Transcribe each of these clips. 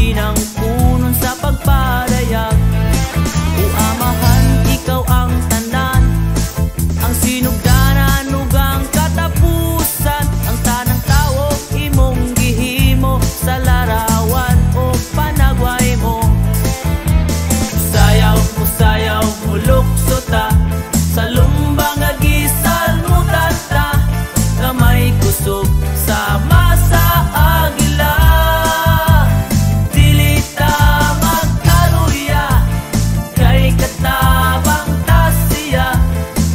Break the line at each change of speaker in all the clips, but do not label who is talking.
mahinang punon sa pagpadayag. O amahan, ikaw ang tanan, ang sinugdanan ug ang katapusan. Ang tanang tawo imong gihimo sa larawan o panagway mo. Sayaw mo, sayaw mo, lukso ta sa lumbang nga gisalmutan ta, nga may kusog sa masa agila. Dili ta magkaluya, kay katabang ta siya,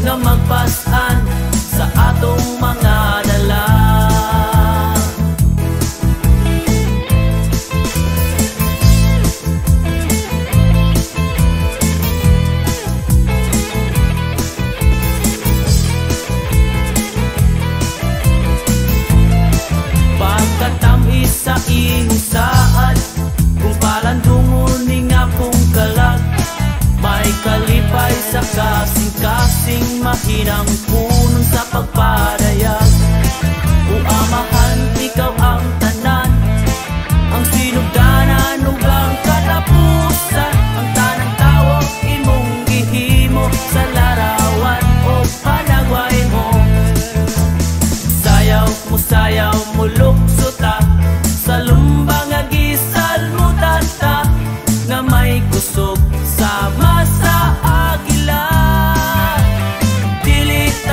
nga magpasan sa atong mga dala. Pagkatamis sa ihusaad, kung palandungon ni nga kong kalag, may kalipay sa kasing-kasing, mahinang punon sa pagpadayag. O amahan, ikaw ang tanan, ang sinugdanan ug ang katapusan. Ang tanang tawo imong gihimo sa larawan o panagway mo. Sayaw mo, sayaw mo, lukso ta sa lumbang nga gisalmutan ta, nga may kusog sa masa agila. Dili ta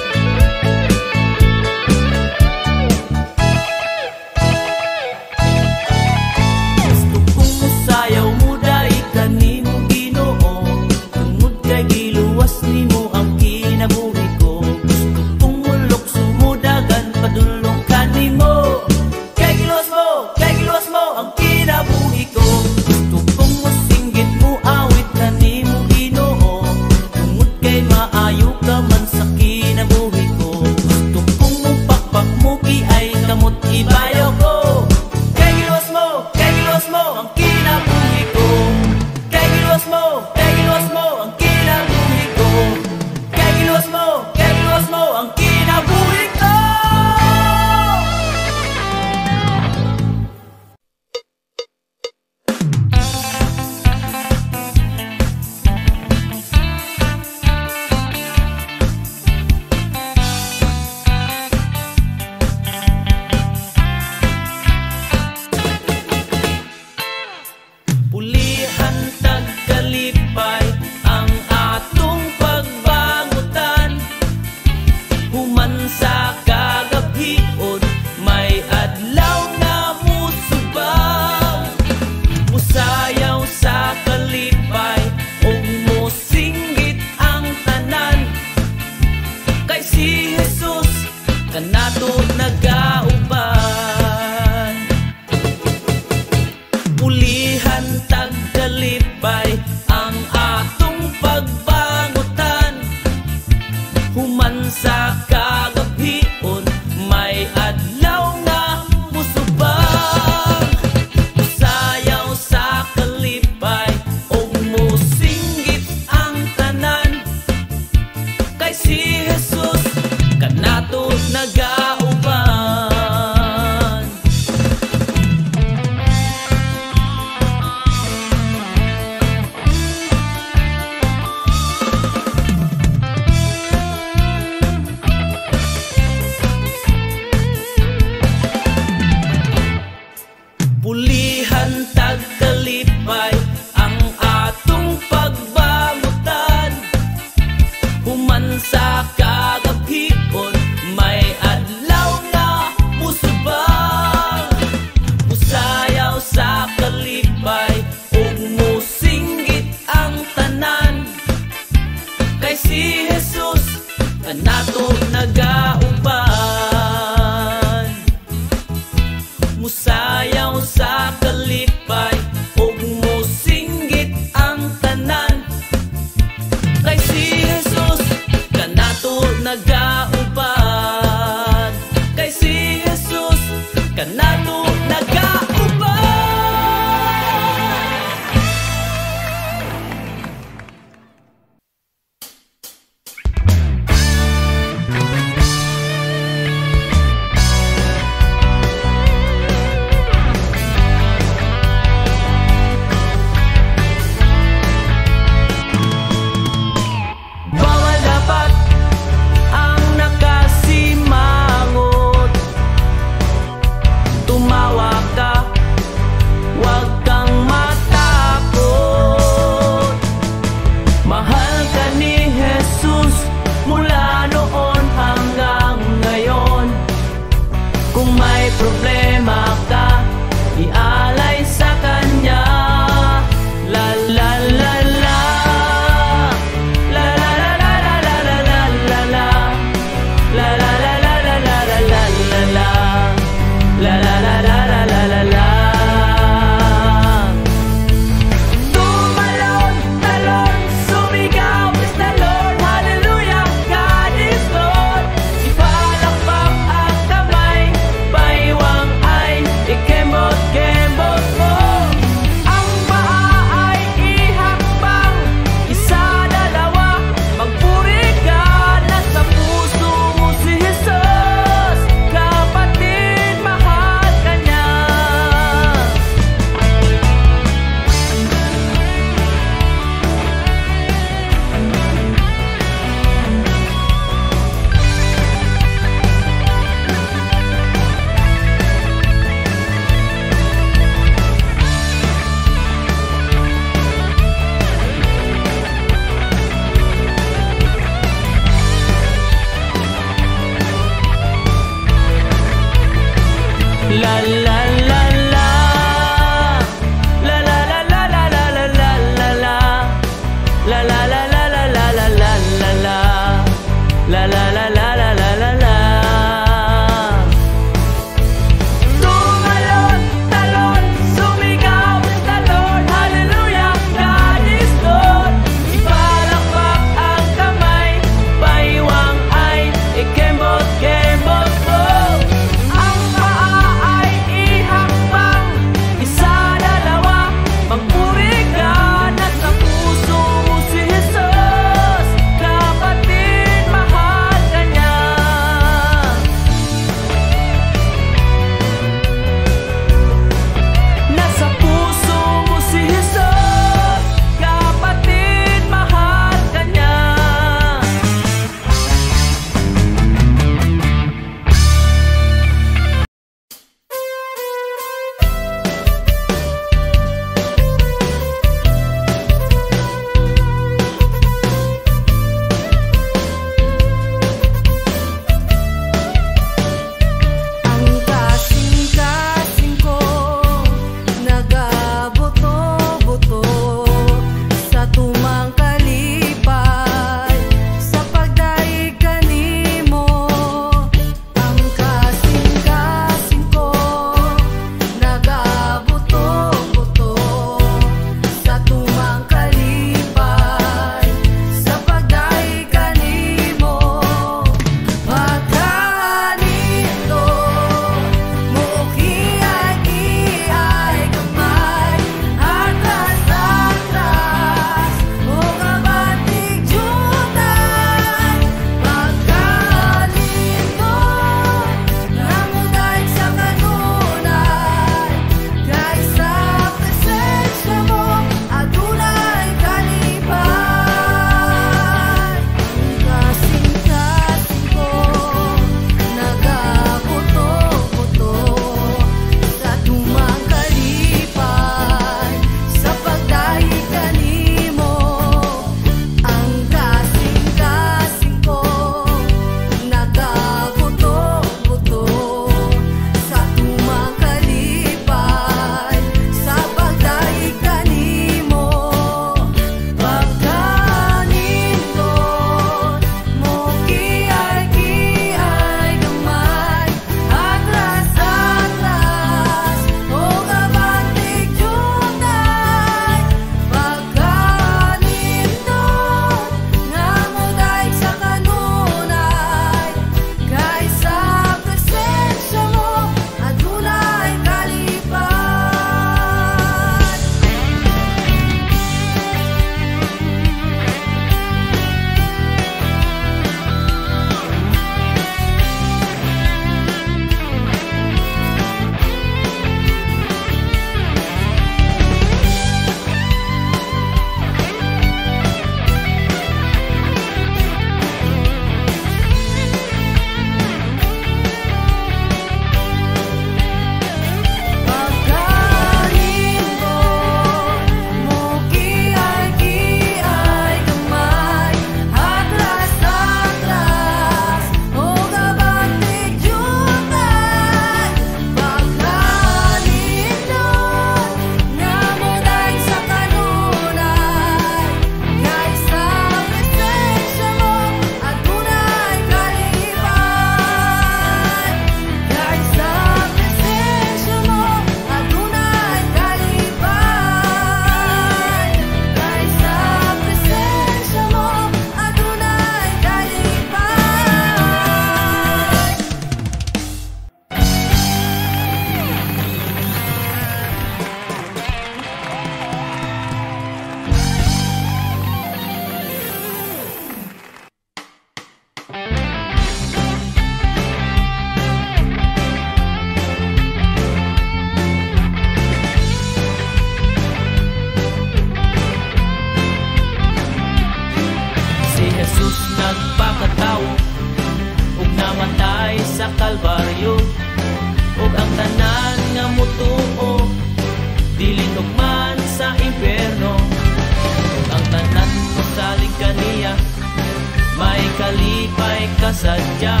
malipay kasadya.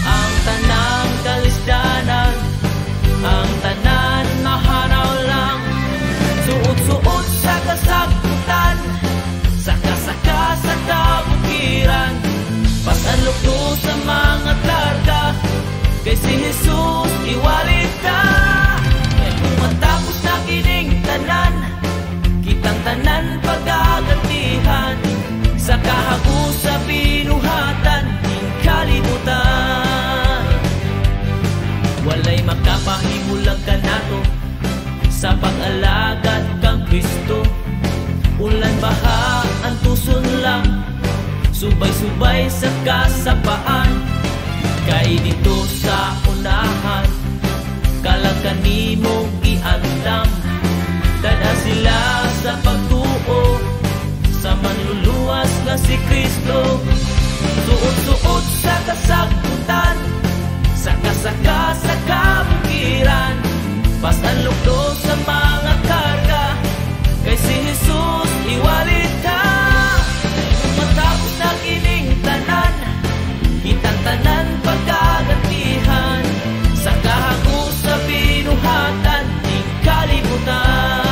Ang tanang kalisdanan, ang tanan mahanaw lang. Suot-suot sa kasagutan, saka-saka sa kabukiran. Pasanlukdo sa mga karga, kay si Jesus iwalit ka. Kaya kung matapos na kining tanan, kitang tanan pagagantihan. Sa kahago sa binuhatan, ing kalibutan. Walay makapahimulag ka nato sa pag-alagad kang Kristo. Ulan baha ang tuson lang, subay-subay sa kasapaan. Kay dito sa unahan, kalagan nimo giandam. Dada sila sa pagtuo sa manluluwas nga si Kristo. Suot-suot sa kasagutan, saka-saka sa kabukiran. Pasanlukdo sa mga karga, kay si Jesus iwalit ka. Matapos na kining tanan, kitang tanan pagkagantihan. Sa kahago sa binuhatan, ing kalibutan.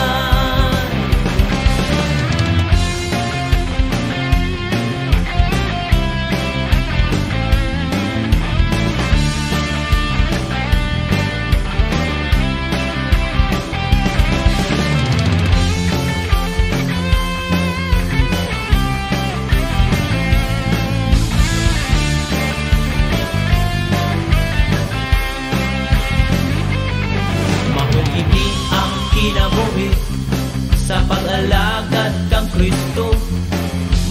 Kinabuhi sa pag-alagad kang Kristo.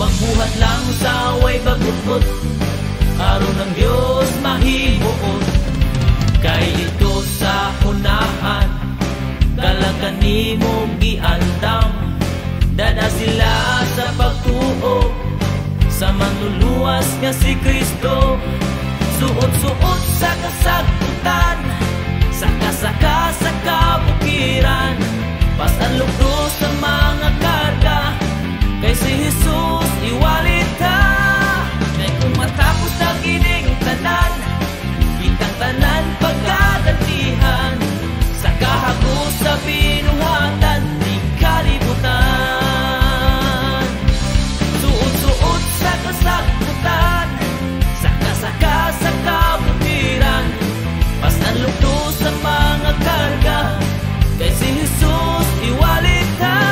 Magbuhat lang sa way bagut-ut, aron ng Diyos mahimuot. Kay dito sa unahan, kalagan nimo giandam. Dada sila sa pagtuo sa manluluwas nga si Kristo. Suot-suot sa kasagutan, saka-saka sa kabukiran. Pasanlukdo sa mga karga, kay si Jesus iwalit ka. Kay kung matapos na kining tanan, kitang tanan pagkagantihan. Sa kahago sa binuhatan, ing kalibutan. Suot-suot sa kasagutan, saka-saka sa kabukiran. Pasanlukdo sa mga karga, kay si Jesus iwalit ka.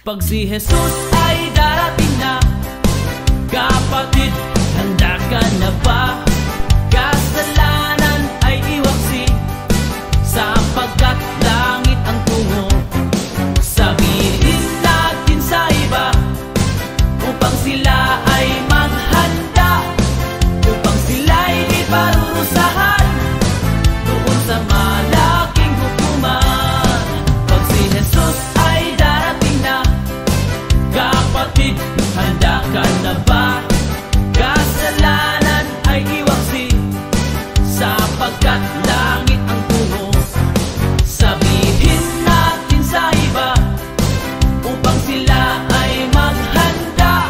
Pag si Jesus ay darating na, kapatid, handa ka na ba? Kasalanan ay iwaksi, sapagkat langit ang tungo. Sabihin natin sa iba, upang sila ay maghanda, upang sila'y iparurusahan doon sa malaking hukuman. Pag si Jesus ay darating na, kapatid, handa ka na ba? Kasalanan ay iwaksi, sapagkat langit ang tungo. Sabihin natin sa iba, upang sila ay maghanda,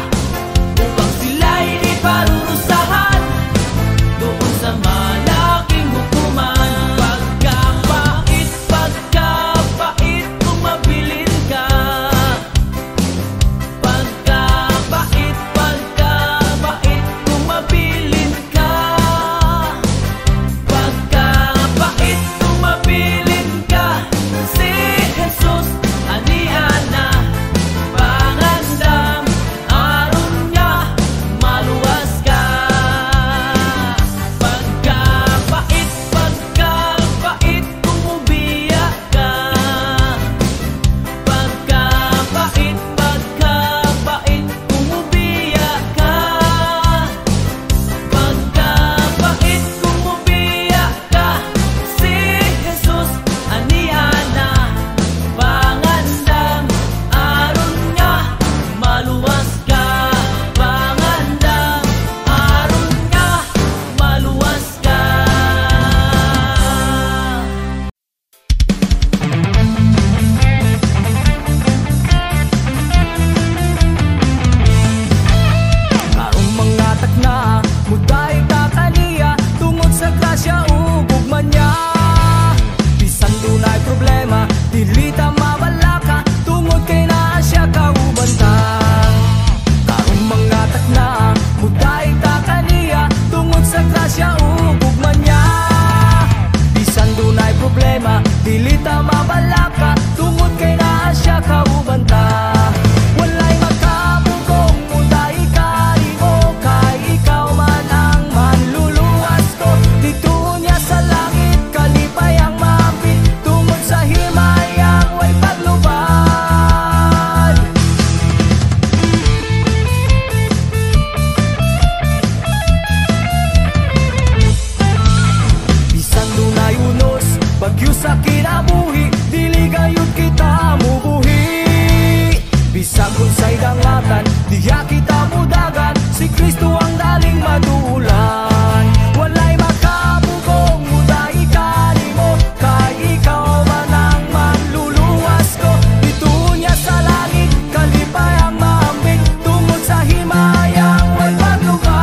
upang sila'y iparurusahan doon sa malaking hukuman. Pagkapait, pagkapait, kung mabilin ka. Pagkapait, pagkapait, kung mabilin ka. Pagkapait, kung mabilin ka. Si Jesus, anihan na, pangandam, aron niya, maluwas ka. Pagkapait, pagkapait, kung ubiyak ka. Pagkapait, pagkapait, kung ubiyak ka. Pagkapait, kung ubiyak ka. Si Jesus, anihan na, pangandam, aron niya, maluwas ka. Pangandam, aron niya, maluwas ka. Karong mga takna, muday ka kaniya, tungod sa grasya ug gugma niya. Bisan dunay problema, dili ta mabalaka, tungod kay naa siya kauban ta. Karong mga takna, muday ka kaniya, tungod sa grasya ug gugma niya. Bisan dunay problema, dili ta mabalaka, tungod kay naa siya kauban ta. Walay makabugong muday ka mo, kay ikaw man ang manluluwas ko. Dito niya sa langit, kalipay ang maapit, tungod sa himayang way paglubad. Bisan dunay unos, bagyo sa kinabuhi, dili gayud kita mubuhi. Bisan kung sa'y dangatan, diya kita mudagan, si Kristo ang daling madulan. Walay makabugong muday ka mo, kay ikaw man ang manluluwas ko. Dito niya sa langit, kalipay ang maambing, tungod sa himayang way paglubad.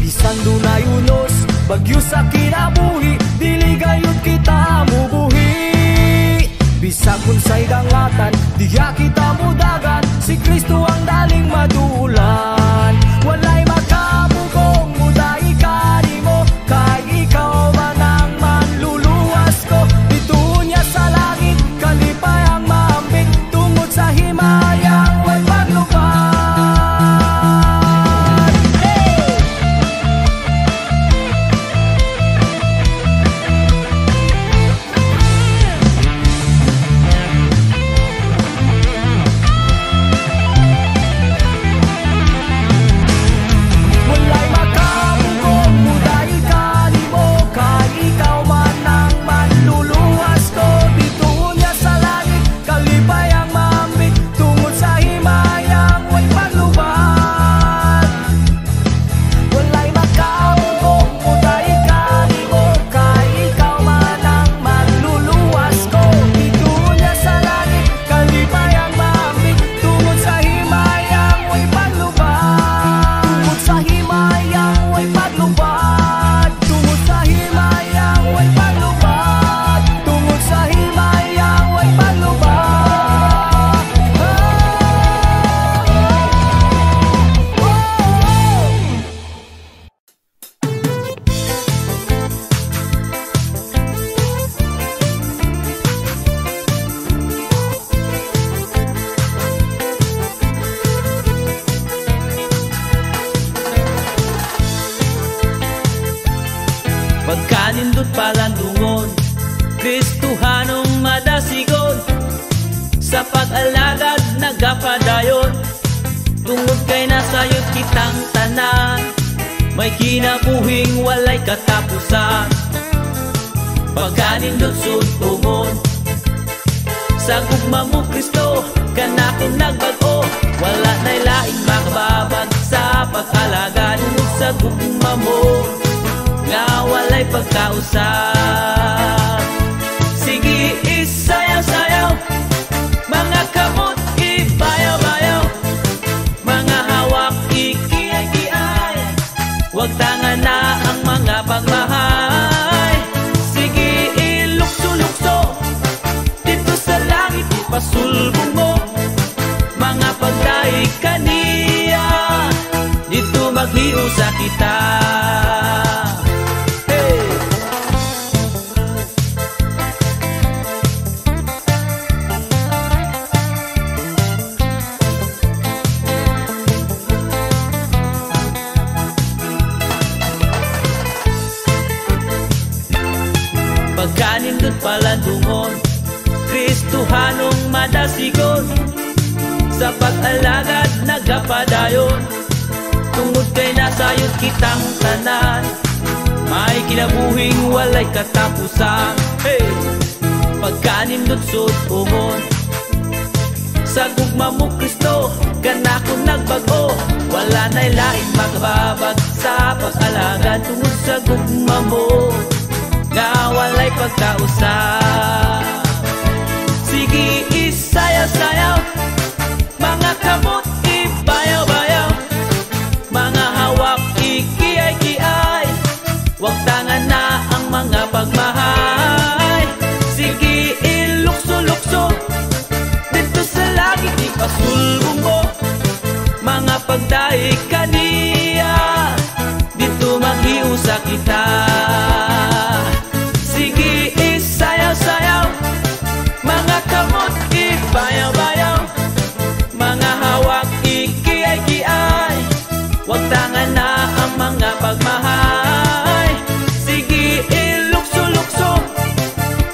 Bisan dunay unos, bagyo sa kinabuhi, dili gayud kita mubuhi. Bisan kung sa'y dangatan, diya kita mudagan, si Kristo ang daling madulan. Walay makabugong muday ka mo, kay ikaw man ang manluluwas ko. Dito niya sa langit, kalipay ang maambing, tungod sa himayang way paglubad.
Kristohanong madasigon, sa pag-alagad nagapadayon. Tungod kay nasayod kitang tanan, may kinabuhing walay katapusan. Pagkanindot sud tumon, sa gugma mo Kristo, kanakong nagbago. Wala na'y laing makababag sa pag-alagad. Tungod sa gugma mo, nga walay pagkausap. Sige isayaw-sayaw, mga kamot ibayaw-bayaw, mga hawak ikiyay-kiyay, wag tangan na ang mga pagmahay. Sige ilukso-lukso, dito sa langit ipasulbong mo, mga pagdaig kaniya, dito maghiusa kita. Pagkanindot palandungon, Kristohanong madasigon, sa pag-alagad nagapadayon. Tungod kay nasayod kitang tanan, may kinabuhing walay katapusan. Hey! Pagkanindot sud umon, sa gugma mo Kristo, ganakong nagbago. Wala na'y laing makababag sa pag-alagad. Tungod sa gugma mo, nga walay pagkausap. Sige isayaw-sayaw, mga kamot ibayaw-bayaw, mga hawak ikiyay-kiyay, wag tangan na ang mga pagmahay. Sige ilukso-lukso, dito sa langit ipasulbong mo, mga pagdaig kaniya, dito maghiusa kita. Bayaw-bayaw, mga hawak ikiyay-kiyay, wag tangan na ang mga pagmahay. Sige ilukso-lukso,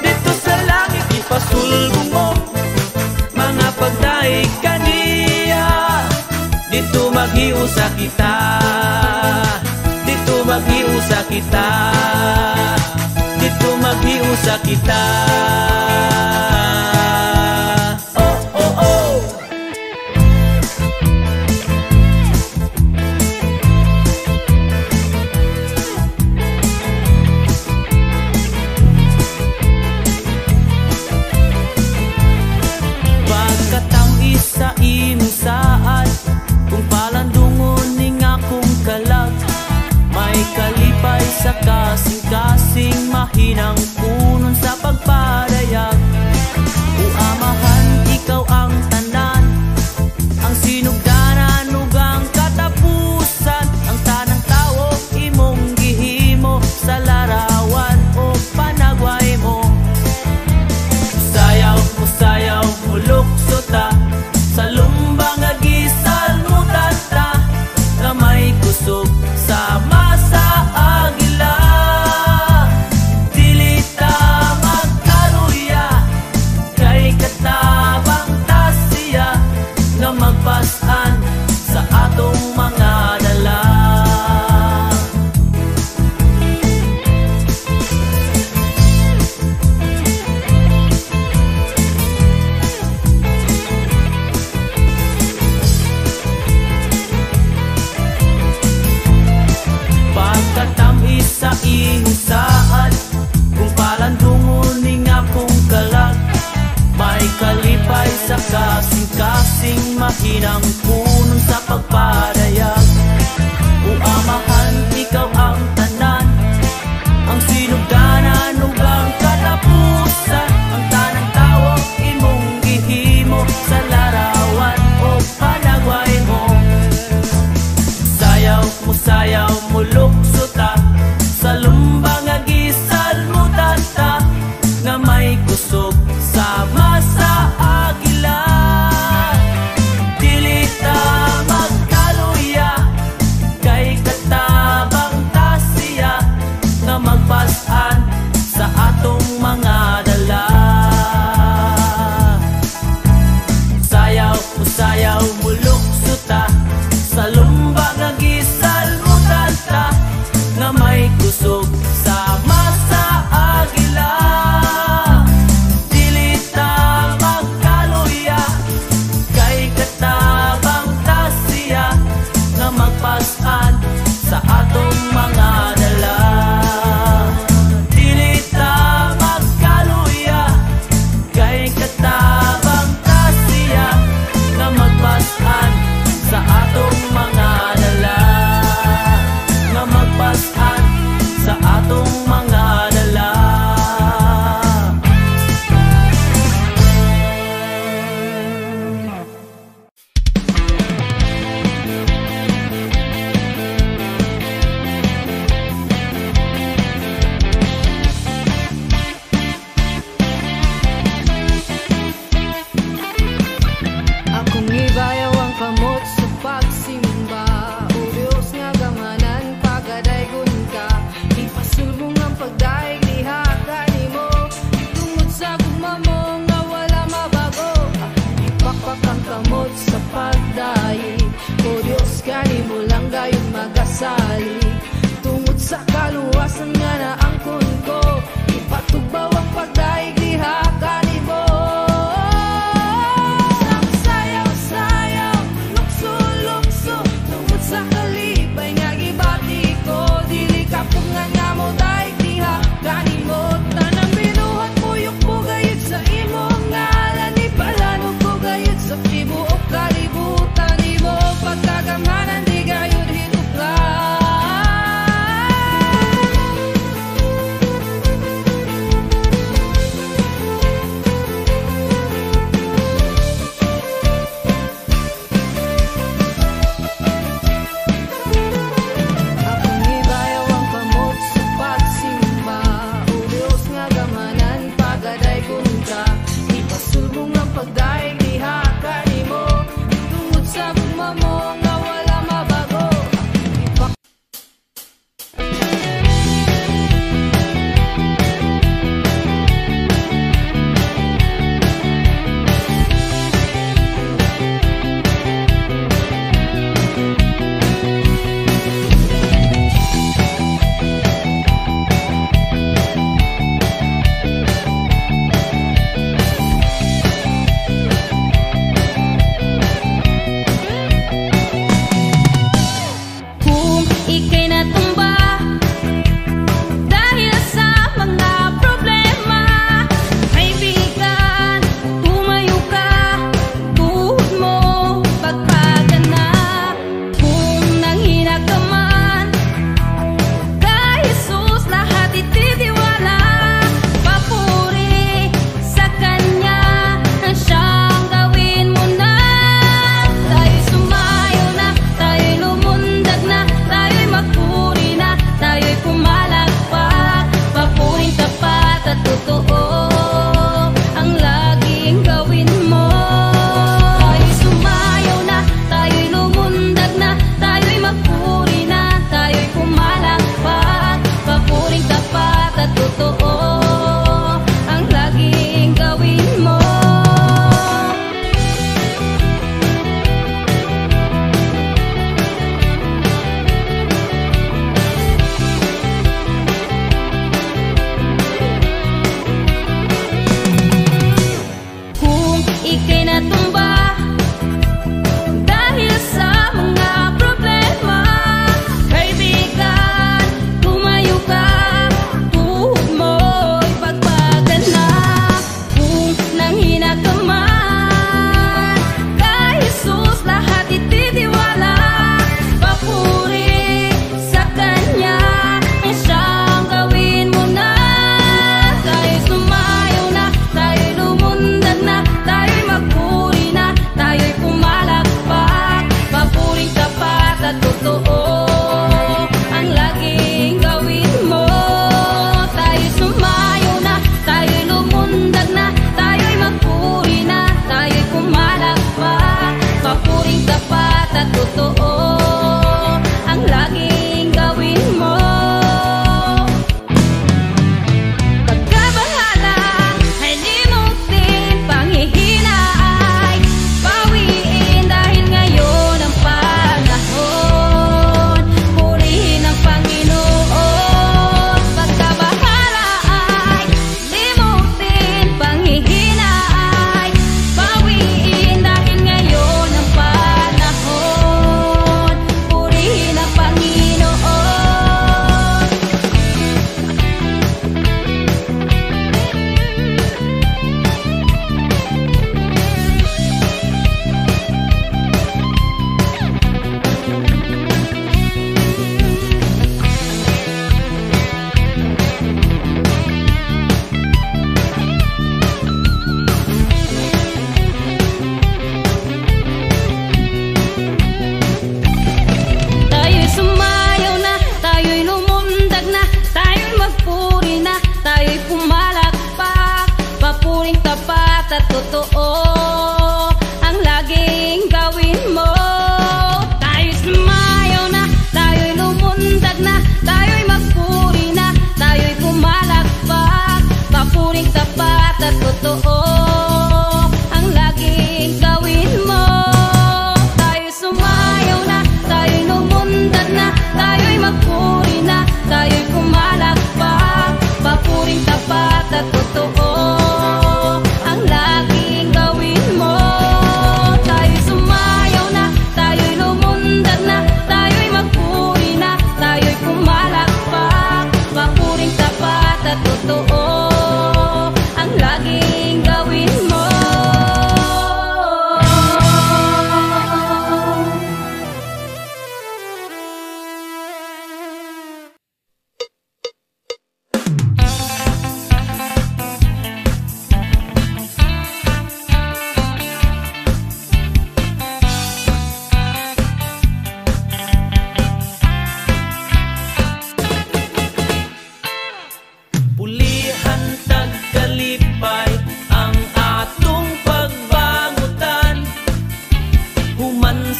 dito sa langit ipasulbong mo, mga pagdaig kaniya, dito maghiusa kita, dito maghiusa kita, dito maghiusa kita.
Sa imong saad, kung palandungon ning akong kalag, may kalipay sa kasing-kasing, mahinang punon sa pagpadayag. Uamahan, ikaw ang tanan, ang sinugdanan ug ang katapusan, ang tanang tawo imong gihimo sa larawan o panagway mo. Musayaw, mulukso ta, sa lumbang agisal mo tata, na may kusog sama sa agila. Dili ta magkaruya, kay katabang tasya, nga magpasan sa atong mga dala. Sa iyong saad, kung palandungon ning akong kalag, may kalipay sa kasing-kasing, mahinang punon sa pagpadayag. Uamahan, ikaw ang tanan, ang sinugdanan ug ang katapusan, ang tanang tawo imong gihimo sa larawan o panagway mo. Musayaw, mulukso ta, sa lumbang agisal mo tata, nga may kusog sama sa agila. Dili ta mag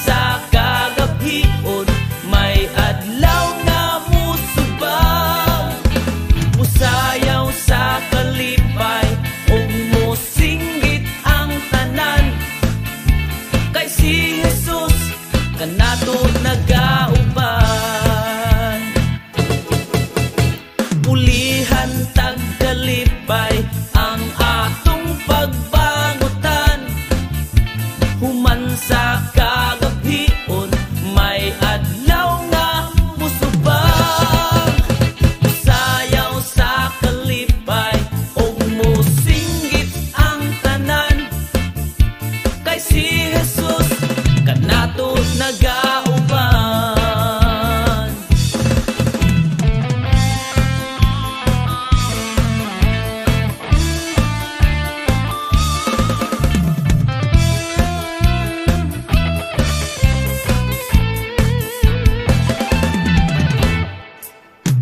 sa kagabion, may adlaw nga musubang. Musayaw sa kalipay, ug mosinggit ang tanan. Kay si Jesus kanato nagauban. Pulihan tagkalipay ang atong pagbangutan. Human sa kagabion, may adlaw nga musubang. Musayaw sa kalipay, ug mosinggit ang tanan. Kay si Jesus kanato nagauban.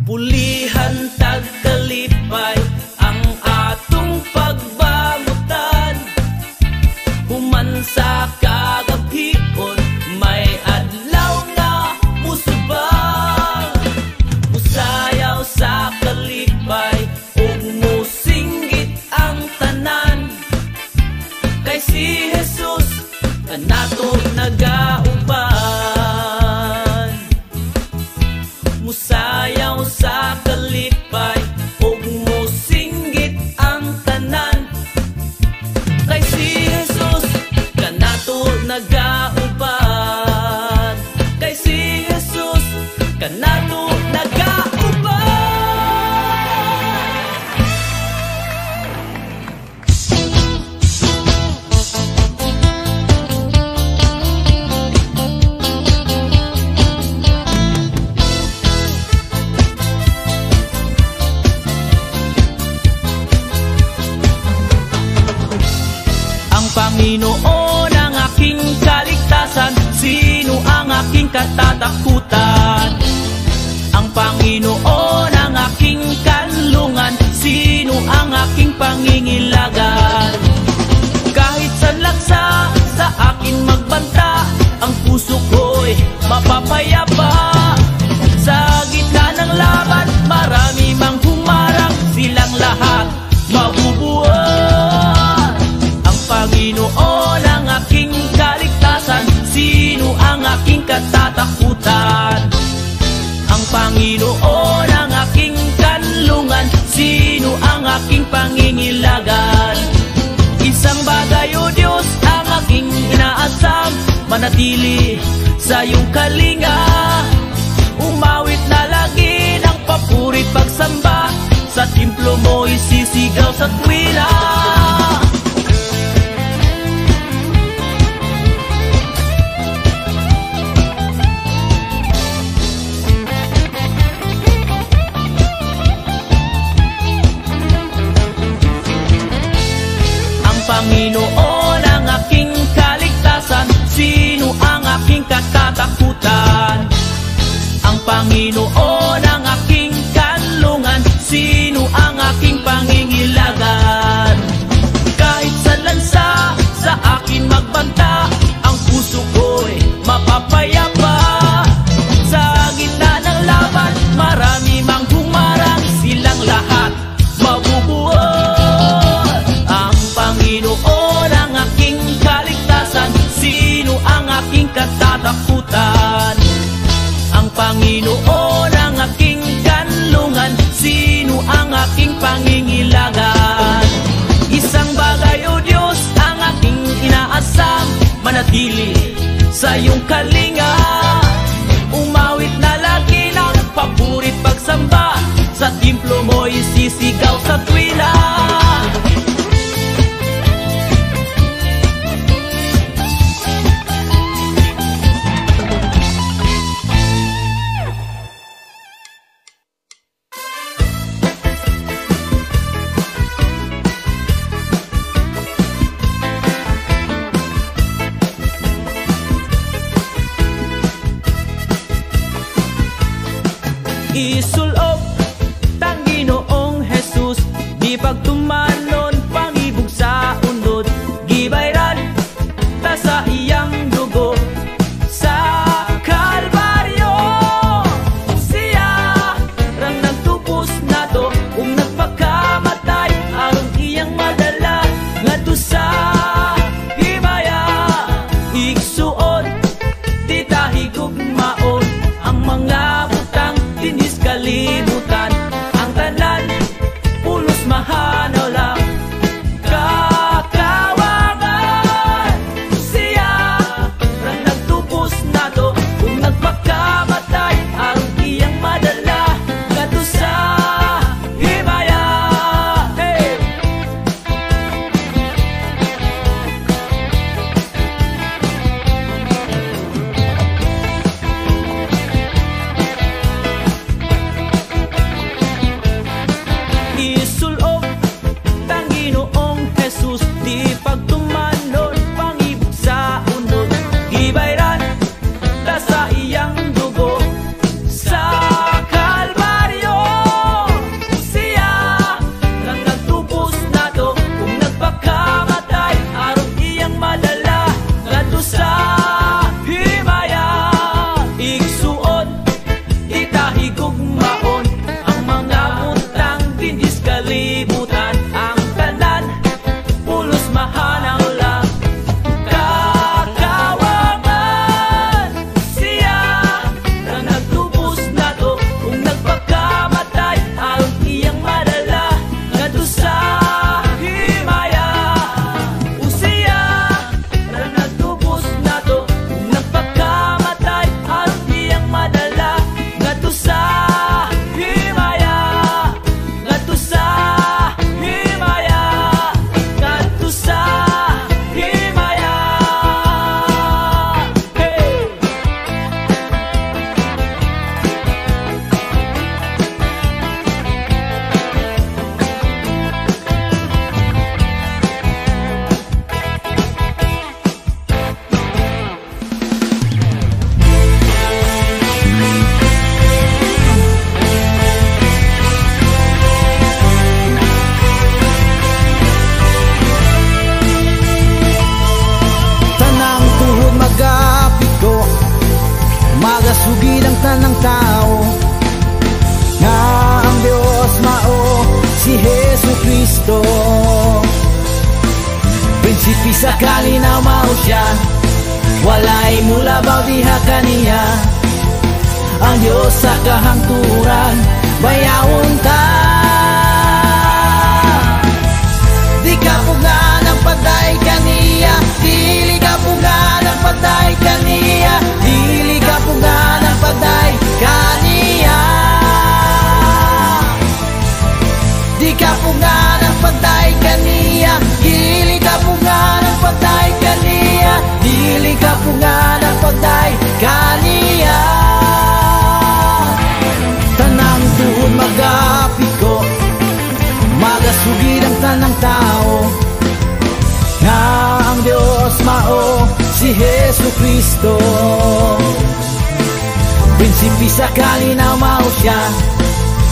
Pulihan tagkalipay ang atong pagbangutan. Human sa kagabion, may adlaw nga musubang. Musayaw sa kalipay, ug mosinggit ang tanan. Kay si Jesus kanato nagauban. Musayaw sa kalipay, ug mosinggit ang tanan. Kay si Jesus kanato nagauban. Kay si Jesus kanato nagauban. Ang Panginoon ang aking kaligtasan, sino ang aking katatakutan? Ang Panginoon ang aking kanlungan, sino ang aking pangingilagan? Kahit sanlaksa sa akin magbanta, ang puso ko'y mapapayapa. Sa gitna ng laban, marami mang humarang, silang lahat mabubuhat. Ang Panginoon ang aking kaligtasan, sino ang aking katatakutan? Ang Panginoon ang aking kanlungan, sino ang aking pangingilagan? Isang bagay, O Diyos, ang aking inaasam, manatili sa iyong kalinga. Umawit na lagi ng papurit pagsamba, sa templo mo isisigaw sa tuwila. Ang Panginoon ang aking kaligtasan, sino ang aking katatakutan? Ang Panginoon ang aking kanlungan, sino ang aking pangingilagan? Kahit sa lansa sa akin magbanta, ang puso ko'y mapapayapa. Sa gitna ng laban, marami mang humarang, silang lahat mabubuhat. Ang Panginoon ang aking kaligtasan, sino ang aking katatakutan? Ang Panginoon ang aking kanlungan, sino ang aking pangingilagan? Isang bagay, O Diyos, ang aking inaasam, manatili sa iyong kalinga. Umawit na lagi ng papurit pagsamba, sa templo mo isisigaw sa tuwila. Isulob tang Ginoong Jesus, di pagtumanon pangibog sa unod, gibayran ta sa iyang dugo, Prinsipi sakali na mao siya, walay mula baw diha kaniya. Ang Diyos sa kahangturan, bayawon ta. Di ka puga ng patay kaniya, dili ka puga ng patay kaniya, dili ka puga ng patay kaniya. Di ka puga ng patay kaniya, dili ka puga ng patay kaniya, dili ka puga ng patay kaniya. Tanang tuhod magapit ko, magasugid ang tanang tao, nga ang Diyos mao si Jesu Cristo. Prinsipi sakali na mao siya,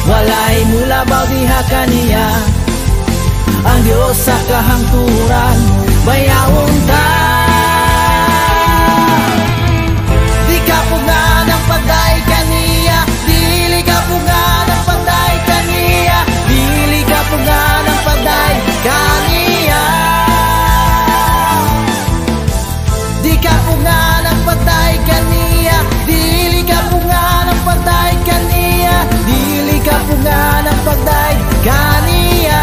walay mula baw diha kaniya. Ang Diyos sa kahangturan, bayawon ta. Di ka puga ng patay kaniya, dili ka puga ng patay kaniya, dili ka puga ng patay kaniya. Di ka puga ng patay kaniya, dili ka puga ng patay kaniya, dili ka puga ng patay kaniya.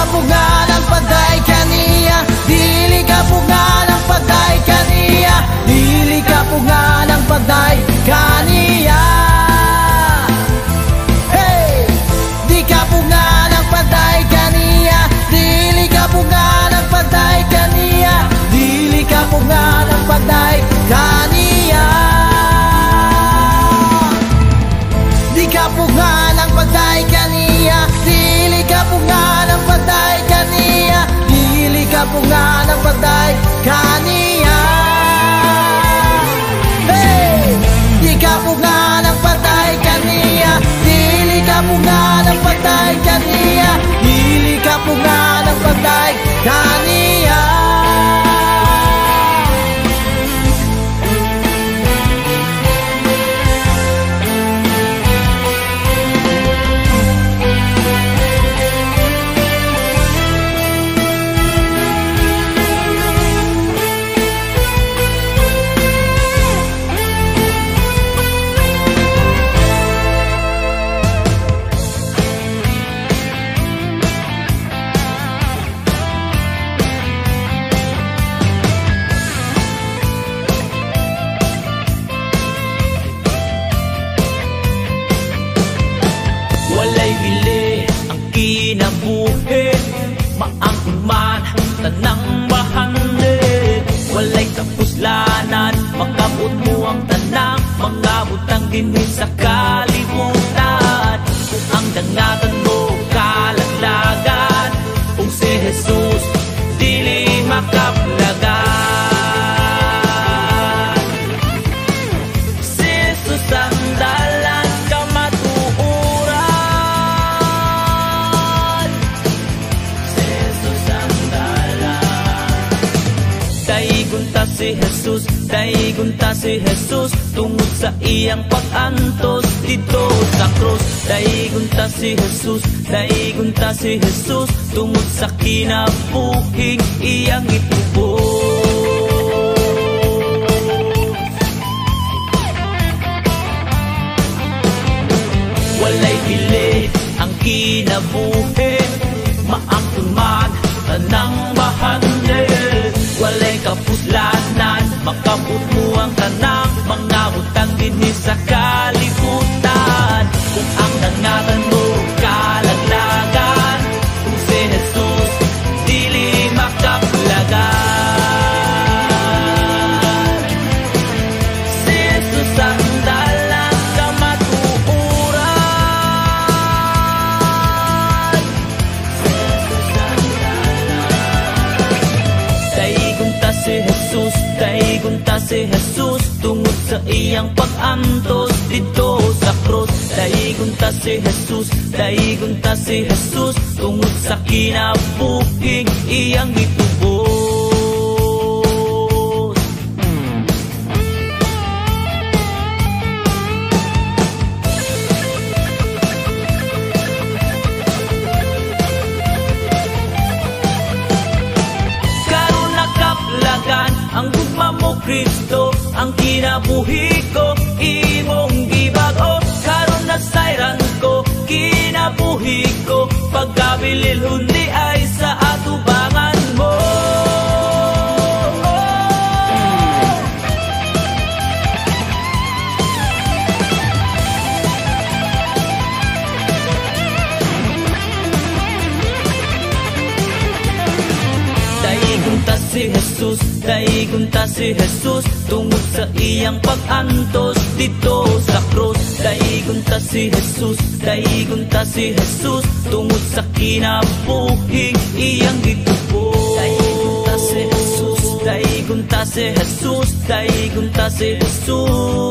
Puga ng patay kaniya, dili ka puga ng patay kaniya, dili ka puga ng patay kaniya. Hey! Di ka puga ng patay kaniya, dili ka puga ng patay kaniya, dili ka puga ng patay kaniya. Di ka puga ng patay kaniya, dili ka puga ng patay kaniya, dili ka puga ng patay kaniya. Hey! Di ka puga ng patay kaniya, dili ka puga ng patay kaniya, dili ka puga ng patay kaniya. Walay bili ang kinabuhi, maangman tanang bahandi. Walay kapuslanan, makabot mo ang tanang mga butang dinhi sa kalibutan. Kung ang dangatan mo kalaglagan, kung si Jesus dili makaplagan. Si Jesus ang dalan kamatuuran, si Jesus ang dalan. Daigunta si Jesus, daigunta si Jesus, tungod sa iyang pag-antos dito sa krus. Daigunta si Jesus, daigunta si Jesus, tungod sa kinabuhing iyang ipubos. Walay bili ang kinabuhi, maangkon man tanang bahandi. Walay kapuslanan, makabot mo ang tanang mga butang dinhi sa kalibutan. Kung ang dangatan mo kalaglagan, kung si Jesus dili makaplagan. Si Jesus ang dalang kamatuuran, si Jesus ang dalang. Daigunta si Jesus, sa iyang pag-antos dito sa krus. Daigon ta si Jesus, daigon ta si Jesus, tungod sa kinabuhing iyang gitubos. Karon nakaplagan ang gugma mo Kristo, ang kinabuhi ko imong gibago. Karon nasayran ko kinabuhi ko, pagkabilil hundi ay sa atubangan mo. Daigon ta si Jesus, daigon ta si Jesus, tungod sa iyang pag-antos dito sa krus. Daigon ta si Jesus, daigon ta si Jesus, tungod sa kinabuhing iyang gitubos. Daigon ta si Jesus, daigon ta si Jesus, daigon ta si Jesus.